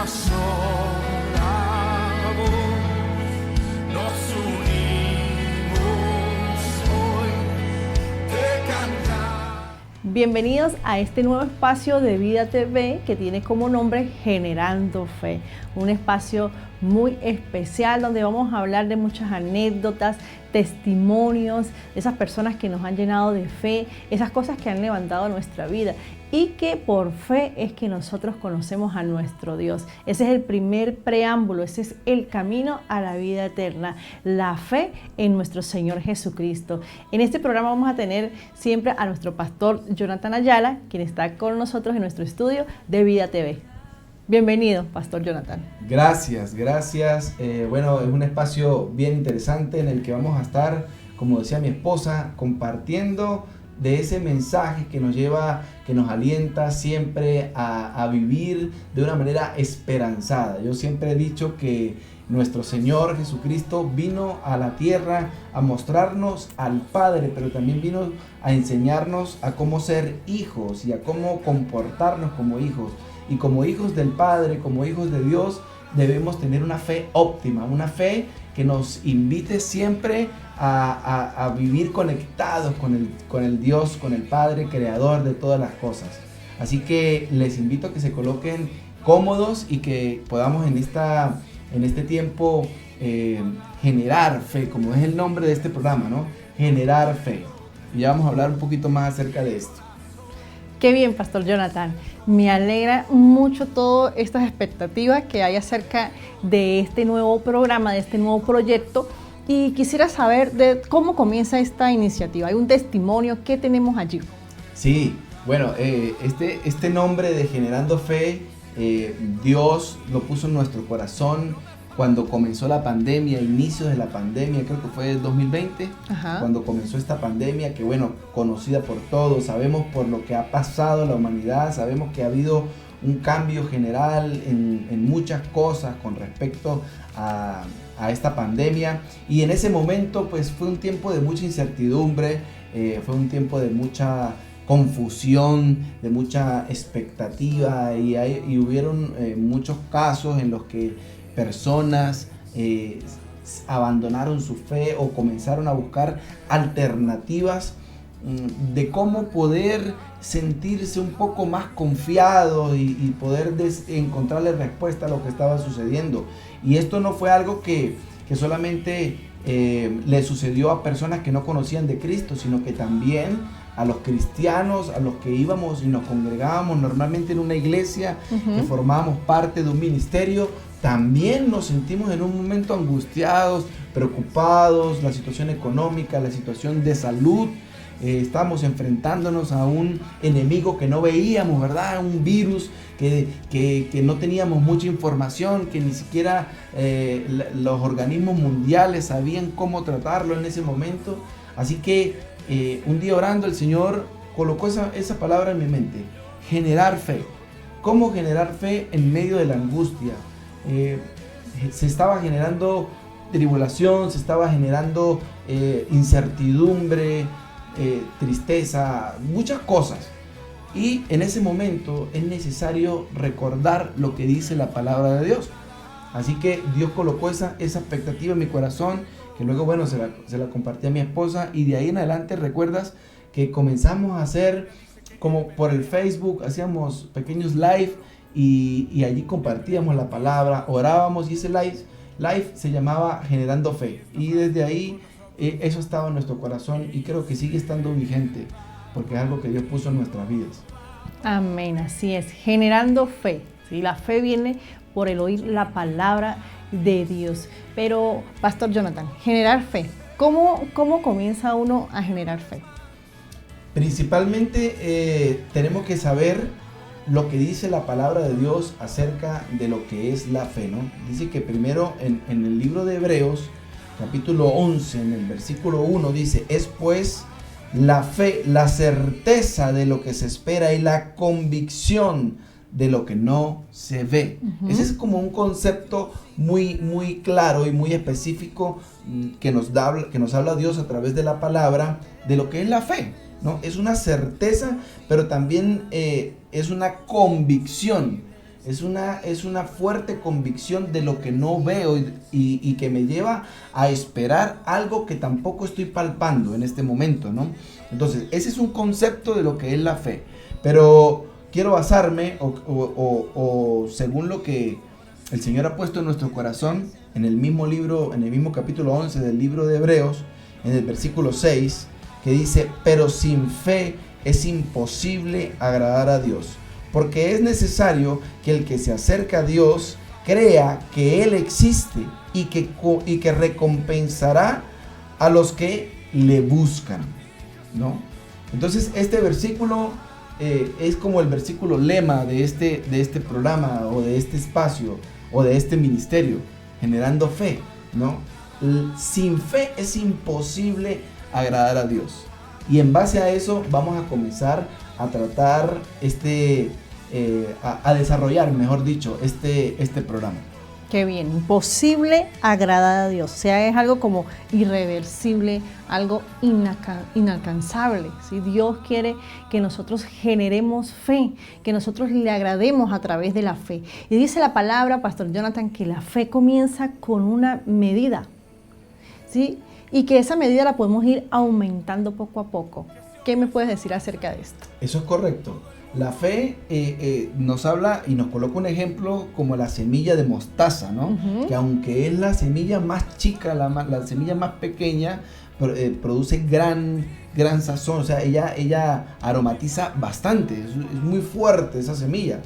sola voz nos unimos hoy de cantar. Bienvenidos a este nuevo espacio de Vida TV que tiene como nombre Generando Fe, un espacio muy especial donde vamos a hablar de muchas anécdotas, testimonios de esas personas que nos han llenado de fe, esas cosas que han levantado nuestra vida y que por fe es que nosotros conocemos a nuestro Dios. Ese es el primer preámbulo, ese es el camino a la vida eterna, la fe en nuestro Señor Jesucristo. En este programa vamos a tener siempre a nuestro pastor Jonathan Ayala, quien está con nosotros en nuestro estudio de Vida TV. Bienvenido, Pastor Jonathan. Gracias. Bueno, es un espacio bien interesante en el que vamos a estar, como decía mi esposa, compartiendo de ese mensaje que nos lleva, que nos alienta siempre a vivir de una manera esperanzada. Yo siempre he dicho que nuestro Señor Jesucristo vino a la tierra a mostrarnos al Padre, pero también vino a enseñarnos a cómo ser hijos y a cómo comportarnos como hijos. Y como hijos del Padre, como hijos de Dios, debemos tener una fe óptima, una fe que nos invite siempre a vivir conectados con el Dios, con el Padre, creador de todas las cosas. Así que les invito a que se coloquen cómodos y que podamos en este tiempo generar fe, como es el nombre de este programa, ¿no? Generar fe. Y ya vamos a hablar un poquito más acerca de esto. Qué bien, Pastor Jonathan. Me alegra mucho todas estas expectativas que hay acerca de este nuevo programa, de este nuevo proyecto. Y quisiera saber de cómo comienza esta iniciativa. ¿Hay un testimonio? ¿Qué tenemos allí? Sí, bueno, este nombre de Generando Fe, Dios lo puso en nuestro corazón cuando comenzó la pandemia, inicios de la pandemia, creo que fue el 2020, cuando comenzó esta pandemia, que bueno, conocida por todos, sabemos por lo que ha pasado la humanidad, sabemos que ha habido un cambio general en muchas cosas con respecto a esta pandemia, y en ese momento pues fue un tiempo de mucha incertidumbre, fue un tiempo de mucha confusión, de mucha expectativa, y hubieron muchos casos en los que personas abandonaron su fe o comenzaron a buscar alternativas de cómo poder sentirse un poco más confiados y poder encontrarle respuesta a lo que estaba sucediendo. Y esto no fue algo que solamente le sucedió a personas que no conocían de Cristo, sino que también a los cristianos, a los que íbamos y nos congregábamos normalmente en una iglesia, que formábamos parte de un ministerio, también nos sentimos en un momento angustiados, preocupados, la situación económica, la situación de salud. Estamos enfrentándonos a un enemigo que no veíamos, ¿verdad? Un virus que no teníamos mucha información, que ni siquiera los organismos mundiales sabían cómo tratarlo en ese momento. Así que un día orando, el Señor colocó esa palabra en mi mente: generar fe. ¿Cómo generar fe en medio de la angustia? Se estaba generando tribulación, se estaba generando incertidumbre, tristeza, muchas cosas. Y en ese momento es necesario recordar lo que dice la palabra de Dios. Así que Dios colocó esa expectativa en mi corazón, que luego, bueno, se la compartí a mi esposa, y de ahí en adelante recuerdas que comenzamos a hacer como por el Facebook, hacíamos pequeños live y allí compartíamos la palabra, orábamos, y ese live se llamaba Generando Fe, y desde ahí eso estaba en nuestro corazón y creo que sigue estando vigente porque es algo que Dios puso en nuestras vidas. Amén, así es, generando fe. ¿Sí? La fe viene por el oír la palabra de Dios. Pero, Pastor Jonathan, generar fe, ¿cómo comienza uno a generar fe? Principalmente tenemos que saber lo que dice la palabra de Dios acerca de lo que es la fe, ¿no? Dice que primero en el libro de Hebreos, capítulo 11, en el versículo 1, dice: es pues la fe, la certeza de lo que se espera y la convicción de lo que no se ve. Ese es como un concepto muy, muy claro y muy específico que nos habla Dios a través de la palabra de lo que es la fe, ¿no? Es una certeza, pero también es una convicción. es una fuerte convicción de lo que no veo y que me lleva a esperar algo que tampoco estoy palpando en este momento, ¿no? Entonces, ese es un concepto de lo que es la fe. Pero quiero basarme, o según lo que el Señor ha puesto en nuestro corazón, en el mismo libro, en el mismo capítulo 11 del libro de Hebreos, en el versículo 6, que dice: pero sin fe es imposible agradar a Dios, porque es necesario que el que se acerca a Dios crea que Él existe y que recompensará a los que le buscan, ¿no? Entonces este versículo es como el versículo lema de este programa, o de este espacio, o de este ministerio, generando fe, ¿no? Sin fe es imposible agradar a Dios. Y en base a eso vamos a comenzar a tratar a desarrollar, mejor dicho, este programa. Qué bien, imposible agradar a Dios. O sea, es algo como irreversible, algo inalcanzable, ¿sí? Dios quiere que nosotros generemos fe, que nosotros le agrademos a través de la fe. Y dice la palabra, Pastor Jonathan, que la fe comienza con una medida, ¿sí? Y que esa medida la podemos ir aumentando poco a poco. ¿Qué me puedes decir acerca de esto? Eso es correcto. La fe nos habla y nos coloca un ejemplo como la semilla de mostaza, ¿no? Uh-huh. Que aunque es la semilla más chica, la semilla más pequeña, produce gran sazón. O sea, ella aromatiza bastante, es muy fuerte esa semilla.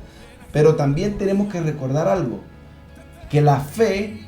Pero también tenemos que recordar algo, que la fe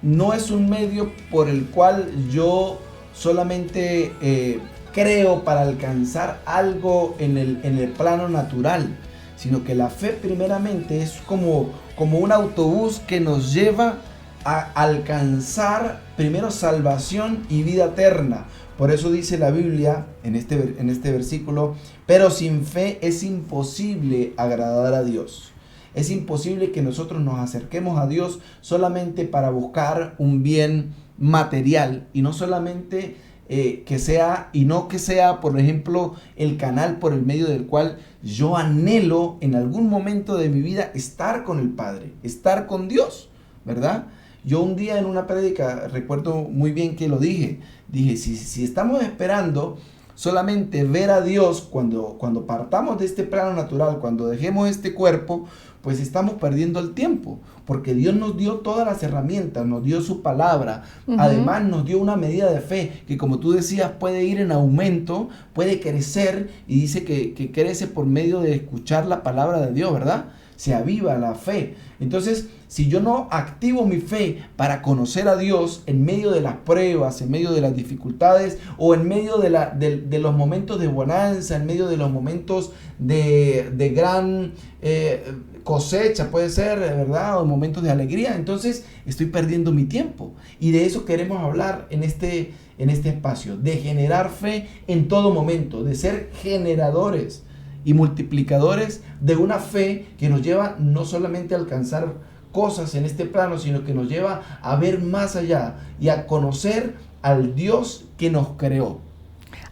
no es un medio por el cual yo solamente creo para alcanzar algo en el plano natural, sino que la fe primeramente es como un autobús que nos lleva a alcanzar primero salvación y vida eterna. Por eso dice la Biblia en este versículo: pero sin fe es imposible agradar a Dios. Es imposible que nosotros nos acerquemos a Dios solamente para buscar un bien material, y no solamente que sea, por ejemplo, el canal por el medio del cual yo anhelo en algún momento de mi vida estar con el Padre, estar con Dios, ¿verdad? Yo un día en una prédica, recuerdo muy bien que lo dije, si estamos esperando solamente ver a Dios cuando partamos de este plano natural, cuando dejemos este cuerpo, pues estamos perdiendo el tiempo, porque Dios nos dio todas las herramientas, nos dio su palabra, uh-huh. Además nos dio una medida de fe que, como tú decías, puede ir en aumento, puede crecer, y dice que crece por medio de escuchar la palabra de Dios, ¿verdad? Se aviva la fe. Entonces, si yo no activo mi fe para conocer a Dios en medio de las pruebas, en medio de las dificultades, o en medio de los momentos de bonanza, en medio de los momentos de gran cosecha, puede ser, ¿verdad? O momentos de alegría, entonces estoy perdiendo mi tiempo. Y de eso queremos hablar en este espacio, de generar fe en todo momento, de ser generadores y multiplicadores de una fe que nos lleva no solamente a alcanzar cosas en este plano, sino que nos lleva a ver más allá y a conocer al Dios que nos creó.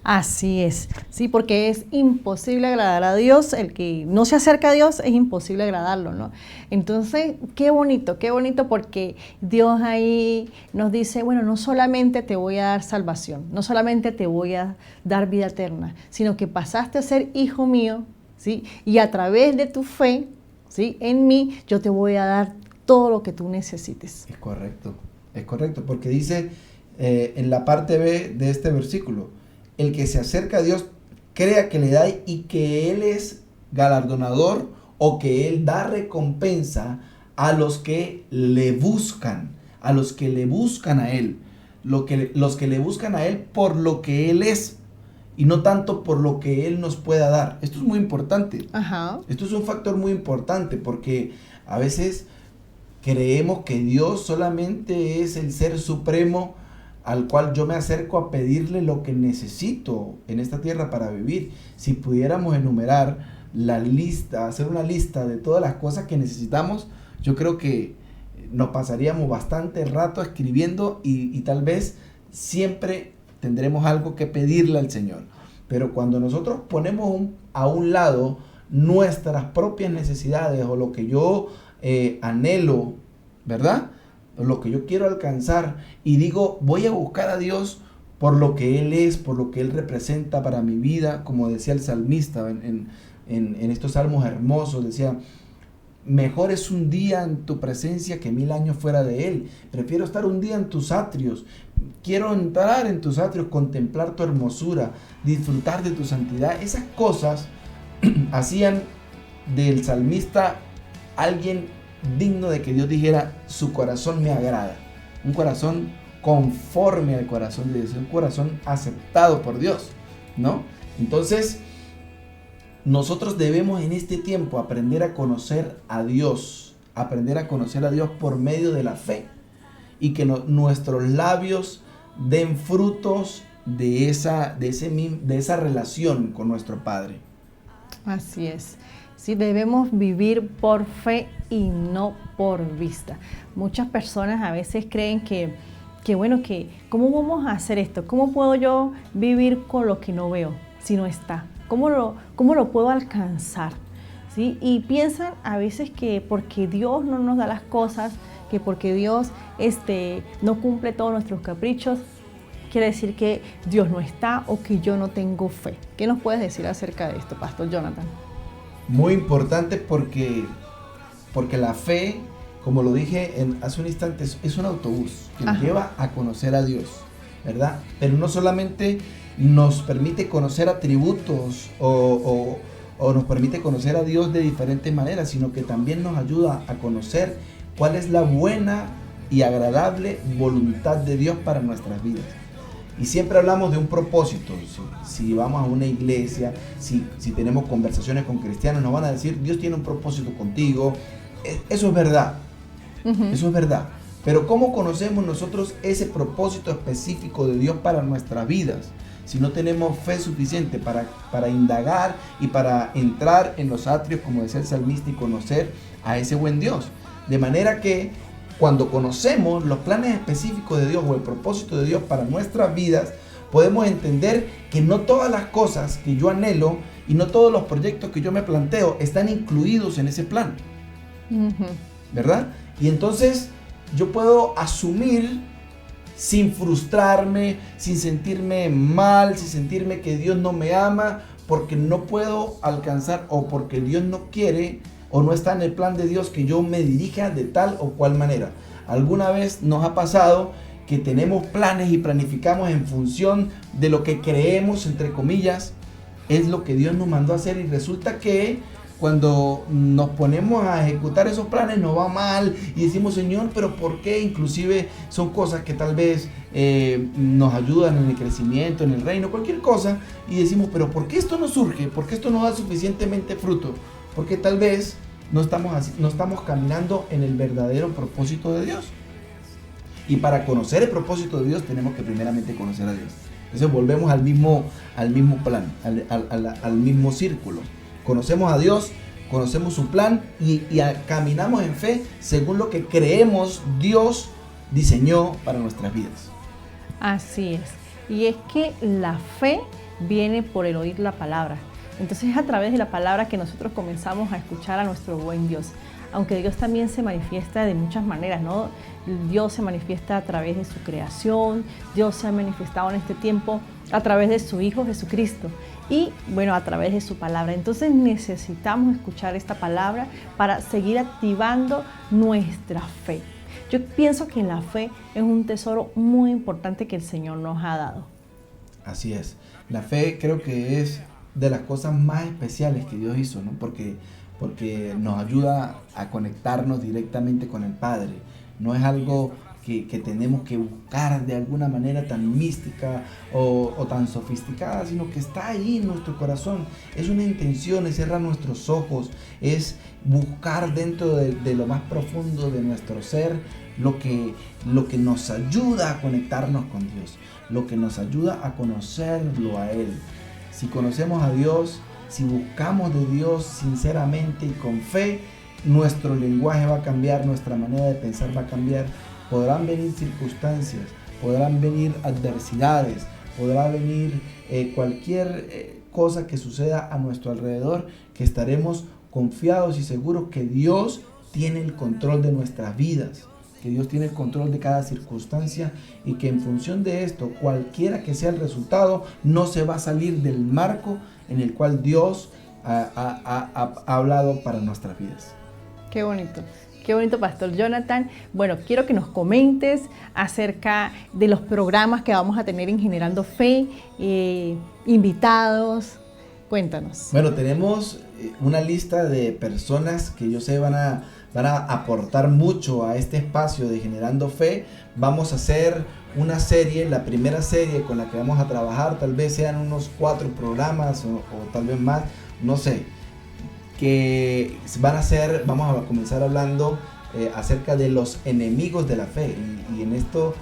Así es, sí, porque es imposible agradar a Dios. El que no se acerca a Dios es imposible agradarlo, ¿no? Entonces, qué bonito, porque Dios ahí nos dice, bueno, no solamente te voy a dar salvación, no solamente te voy a dar vida eterna, sino que pasaste a ser hijo mío, ¿sí? Y a través de tu fe, ¿sí?, en mí, yo te voy a dar todo lo que tú necesites. Es correcto, porque dice en la parte B de este versículo: el que se acerca a Dios crea que le da y que Él es galardonador, o que Él da recompensa a los que le buscan, a Él, los que le buscan a Él por lo que Él es, y no tanto por lo que Él nos pueda dar. Esto es muy importante. Ajá. Esto es un factor muy importante, porque a veces creemos que Dios solamente es el ser supremo al cual yo me acerco a pedirle lo que necesito en esta tierra para vivir. Si pudiéramos enumerar la lista, hacer una lista de todas las cosas que necesitamos, yo creo que nos pasaríamos bastante rato escribiendo y tal vez siempre tendremos algo que pedirle al Señor. Pero cuando nosotros ponemos a un lado nuestras propias necesidades o lo que yo anhelo, ¿verdad? Lo que yo quiero alcanzar y digo, voy a buscar a Dios por lo que Él es, por lo que Él representa para mi vida, como decía el salmista en estos salmos hermosos, decía, mejor es un día en tu presencia que 1000 años fuera de Él. Prefiero estar un día en tus atrios. Quiero entrar en tus atrios, contemplar tu hermosura, disfrutar de tu santidad. Esas cosas hacían del salmista alguien digno de que Dios dijera, su corazón me agrada. Un corazón conforme al corazón de Dios, un corazón aceptado por Dios, ¿no? Entonces, nosotros debemos en este tiempo aprender a conocer a Dios por medio de la fe y que nuestros labios den frutos de esa relación con nuestro Padre. Así es. Sí, debemos vivir por fe y no por vista. Muchas personas a veces creen que ¿cómo vamos a hacer esto? ¿Cómo puedo yo vivir con lo que no veo si no está? ¿Cómo lo puedo alcanzar? ¿Sí? Y piensan a veces que porque Dios no nos da las cosas, que porque Dios no cumple todos nuestros caprichos, quiere decir que Dios no está o que yo no tengo fe. ¿Qué nos puedes decir acerca de esto, Pastor Jonathan? Muy importante porque la fe, como lo dije hace un instante, es un autobús que nos lleva a conocer a Dios, ¿verdad? Pero no solamente nos permite conocer atributos o nos permite conocer a Dios de diferentes maneras, sino que también nos ayuda a conocer cuál es la buena y agradable voluntad de Dios para nuestras vidas. Y siempre hablamos de un propósito. Si vamos a una iglesia, si tenemos conversaciones con cristianos, nos van a decir, Dios tiene un propósito contigo. Eso es verdad. Eso es verdad. Pero ¿cómo conocemos nosotros ese propósito específico de Dios para nuestras vidas? Si no tenemos fe suficiente para indagar y para entrar en los atrios, como decía el salmista, y conocer a ese buen Dios. De manera que cuando conocemos los planes específicos de Dios o el propósito de Dios para nuestras vidas, podemos entender que no todas las cosas que yo anhelo y no todos los proyectos que yo me planteo están incluidos en ese plan. ¿Verdad? Y entonces yo puedo asumir sin frustrarme, sin sentirme mal, sin sentirme que Dios no me ama, porque no puedo alcanzar o porque Dios no quiere o no está en el plan de Dios que yo me dirija de tal o cual manera. ¿Alguna vez nos ha pasado que tenemos planes y planificamos en función de lo que creemos, entre comillas, es lo que Dios nos mandó a hacer, y resulta que cuando nos ponemos a ejecutar esos planes nos va mal y decimos, Señor, pero ¿por qué? Inclusive son cosas que tal vez nos ayudan en el crecimiento, en el reino, cualquier cosa, y decimos, pero ¿por qué esto no surge? ¿Por qué esto no da suficientemente fruto? Porque tal vez no estamos caminando en el verdadero propósito de Dios. Y para conocer el propósito de Dios tenemos que primeramente conocer a Dios. Entonces volvemos al mismo plan, al mismo círculo. Conocemos a Dios, conocemos su plan y caminamos en fe según lo que creemos Dios diseñó para nuestras vidas. Así es. Y es que la fe viene por el oír la palabra. Entonces es a través de la palabra que nosotros comenzamos a escuchar a nuestro buen Dios. Aunque Dios también se manifiesta de muchas maneras, ¿no? Dios se manifiesta a través de su creación, Dios se ha manifestado en este tiempo a través de su Hijo Jesucristo y, bueno, a través de su palabra. Entonces necesitamos escuchar esta palabra para seguir activando nuestra fe. Yo pienso que la fe es un tesoro muy importante que el Señor nos ha dado. Así es. La fe creo que es de las cosas más especiales que Dios hizo, ¿no? Porque nos ayuda a conectarnos directamente con el Padre. No es algo que tenemos que buscar de alguna manera tan mística o tan sofisticada, sino que está ahí en nuestro corazón. Es una intención, es cerrar nuestros ojos, es buscar dentro de lo más profundo de nuestro ser lo que nos ayuda a conectarnos con Dios, lo que nos ayuda a conocerlo a Él. Si conocemos a Dios, si buscamos de Dios sinceramente y con fe, nuestro lenguaje va a cambiar, nuestra manera de pensar va a cambiar. Podrán venir circunstancias, podrán venir adversidades, podrá venir cualquier cosa que suceda a nuestro alrededor, que estaremos confiados y seguros que Dios tiene el control de nuestras vidas, que Dios tiene el control de cada circunstancia y que en función de esto, cualquiera que sea el resultado, no se va a salir del marco en el cual Dios ha hablado para nuestras vidas. Qué bonito, Pastor Jonathan. Bueno, quiero que nos comentes acerca de los programas que vamos a tener en Generando Fe, invitados. Cuéntanos. Bueno, tenemos una lista de personas que yo sé van a aportar mucho a este espacio de Generando Fe. Vamos a hacer una serie, la primera serie con la que vamos a trabajar, tal vez sean unos 4 programas o tal vez más, no sé, que vamos a comenzar hablando acerca de los enemigos de la fe, y en esto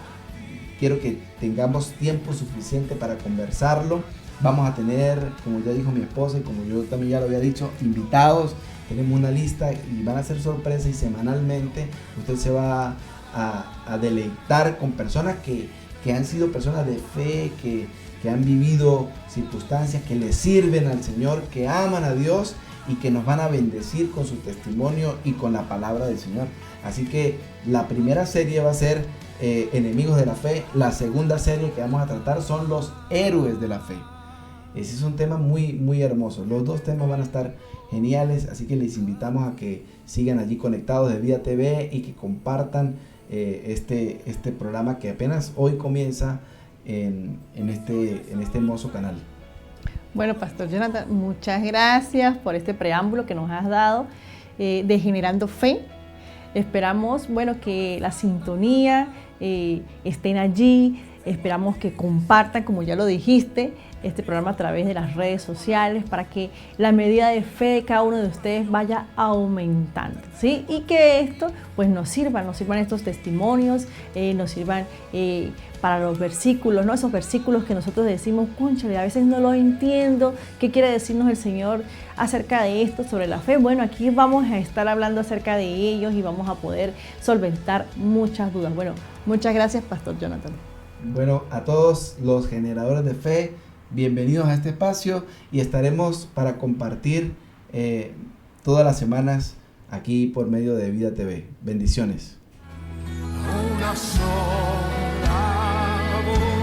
quiero que tengamos tiempo suficiente para conversarlo. Vamos a tener, como ya dijo mi esposa y como yo también ya lo había dicho, invitados. Tenemos una lista y van a ser sorpresas, y semanalmente usted se va a deleitar con personas que han sido personas de fe, que han vivido circunstancias que le sirven al Señor, que aman a Dios y que nos van a bendecir con su testimonio y con la palabra del Señor. Así que la primera serie va a ser enemigos de la fe. La segunda serie que vamos a tratar son los héroes de la fe. Ese es un tema muy, muy hermoso. Los dos temas van a estar geniales, así que les invitamos a que sigan allí conectados de Vida TV y que compartan este programa que apenas hoy comienza en este hermoso canal. Bueno, Pastor Jonathan, muchas gracias por este preámbulo que nos has dado de Generando Fe. Esperamos, bueno, que la sintonía estén allí. Esperamos que compartan, como ya lo dijiste, este programa a través de las redes sociales para que la medida de fe de cada uno de ustedes vaya aumentando, ¿sí? Y que esto pues nos sirvan estos testimonios, nos sirvan para los versículos, ¿no? Esos versículos que nosotros decimos, cónchale, a veces no los entiendo, ¿qué quiere decirnos el Señor acerca de esto, sobre la fe? Bueno, aquí vamos a estar hablando acerca de ellos y vamos a poder solventar muchas dudas. Bueno, muchas gracias, Pastor Jonathan. Bueno, a todos los generadores de fe, bienvenidos a este espacio, y estaremos para compartir todas las semanas aquí por medio de Vida TV. Bendiciones. una sola voz.